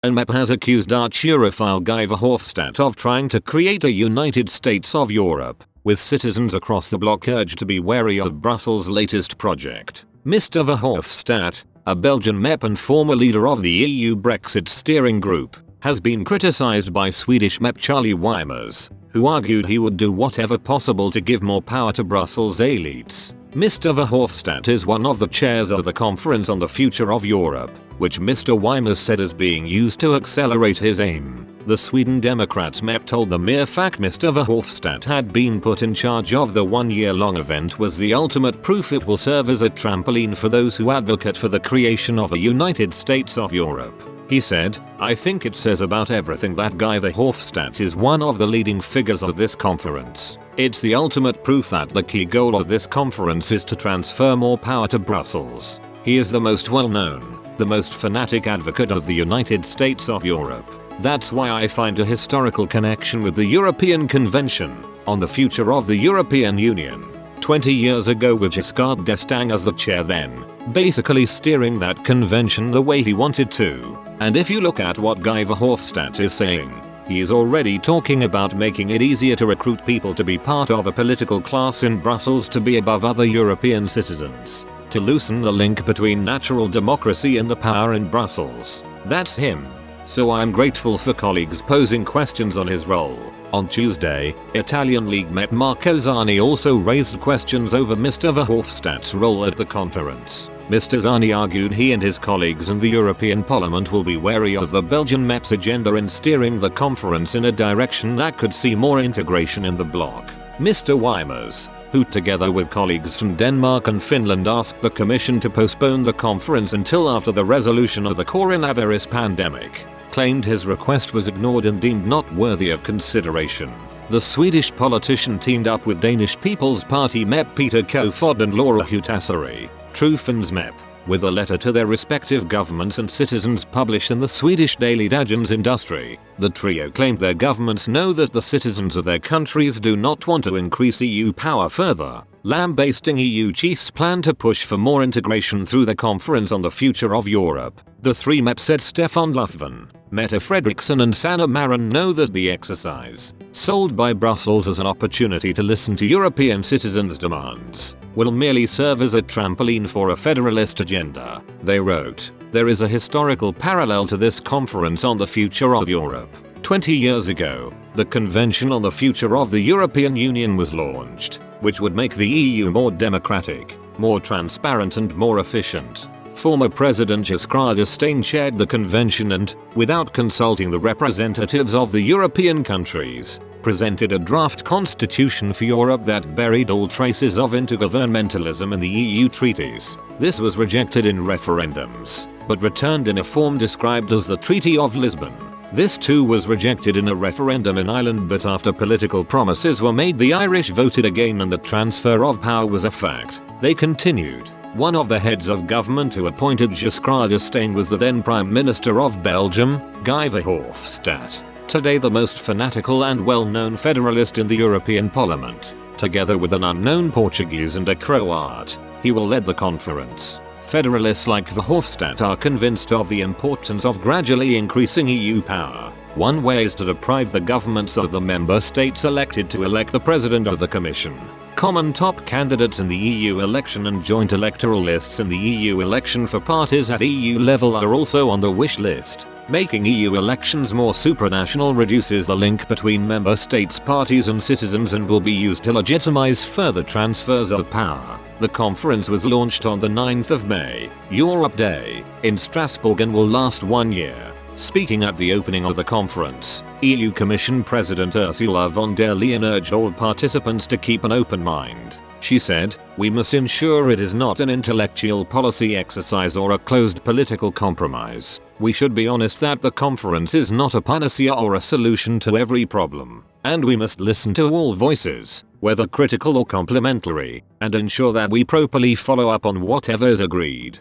and MEP has accused Europhile Guy Verhofstadt of trying to create a United States of Europe, with citizens across the bloc urged to be wary of Brussels' latest project. Mr. Verhofstadt, a Belgian MEP and former leader of the EU Brexit steering group, has been criticized by Swedish MEP Charlie Weimers, who argued he would do whatever possible to give more power to Brussels elites. Mr. Verhofstadt is one of the chairs of the Conference on the Future of Europe, which Mr. Weimers said is being used to accelerate his aim. The Sweden Democrats MEP told the mere fact Mr. Verhofstadt had been put in charge of the one-year-long event was the ultimate proof it will serve as a trampoline for those who advocate for the creation of a United States of Europe. He said, "I think it says about everything that Guy Verhofstadt is one of the leading figures of this conference. It's the ultimate proof that the key goal of this conference is to transfer more power to Brussels. He is the most well-known, the most fanatic advocate of the United States of Europe. That's why I find a historical connection with the European Convention on the Future of the European Union 20 years ago with Giscard d'Estaing as the chair then, basically steering that convention the way he wanted to. And if you look at what Guy Verhofstadt is saying, he is already talking about making it easier to recruit people to be part of a political class in Brussels to be above other European citizens, to loosen the link between natural democracy and the power in Brussels. That's him. So I'm grateful for colleagues posing questions on his role." On Tuesday, Italian League MEP Marco Zanni also raised questions over Mr. Verhofstadt's role at the conference. Mr. Zanni argued he and his colleagues in the European Parliament will be wary of the Belgian MEP's agenda in steering the conference in a direction that could see more integration in the bloc. Mr. Weimers, who together with colleagues from Denmark and Finland asked the Commission to postpone the conference until after the resolution of the coronavirus pandemic, claimed his request was ignored and deemed not worthy of consideration. The Swedish politician teamed up with Danish People's Party MEP Peter Kofod and Laura Huhtasaari, True Finns MEP, with a letter to their respective governments and citizens published in the Swedish daily Dagens Industri. The trio claimed their governments know that the citizens of their countries do not want to increase EU power further, lambasting EU chiefs' plan to push for more integration through the Conference on the Future of Europe. The three MEPs said Stefan Löfven, Mette Frederiksen and Sanna Marin know that the exercise, sold by Brussels as an opportunity to listen to European citizens' demands, will merely serve as a trampoline for a federalist agenda. They wrote, "There is a historical parallel to this conference on the future of Europe. 20 years ago, the Convention on the Future of the European Union was launched, which would make the EU more democratic, more transparent and more efficient. Former President Giscard d'Estaing chaired the convention and, without consulting the representatives of the European countries, presented a draft constitution for Europe that buried all traces of intergovernmentalism in the EU treaties. This was rejected in referendums, but returned in a form described as the Treaty of Lisbon. This too was rejected in a referendum in Ireland, but after political promises were made, the Irish voted again and the transfer of power was a fact." They continued. One of the heads of government who appointed Giscard d'Estaing was the then Prime Minister of Belgium, Guy Verhofstadt, today the most fanatical and well-known federalist in the European Parliament. Together with an unknown Portuguese and a Croat, he will lead the conference. Federalists like Verhofstadt are convinced of the importance of gradually increasing EU power. One way is to deprive the governments of the member states elected to elect the President of the Commission. Common top candidates in the EU election and joint electoral lists in the EU election for parties at EU level are also on the wish list. Making EU elections more supranational reduces the link between member states' parties and citizens and will be used to legitimize further transfers of power. The conference was launched on the 9th of May, Europe Day, in Strasbourg and will last 1 year. Speaking at the opening of the conference, EU Commission President Ursula von der Leyen urged all participants to keep an open mind. She said, "We must ensure it is not an intellectual policy exercise or a closed political compromise. We should be honest that the conference is not a panacea or a solution to every problem. And we must listen to all voices, whether critical or complimentary, and ensure that we properly follow up on whatever is agreed."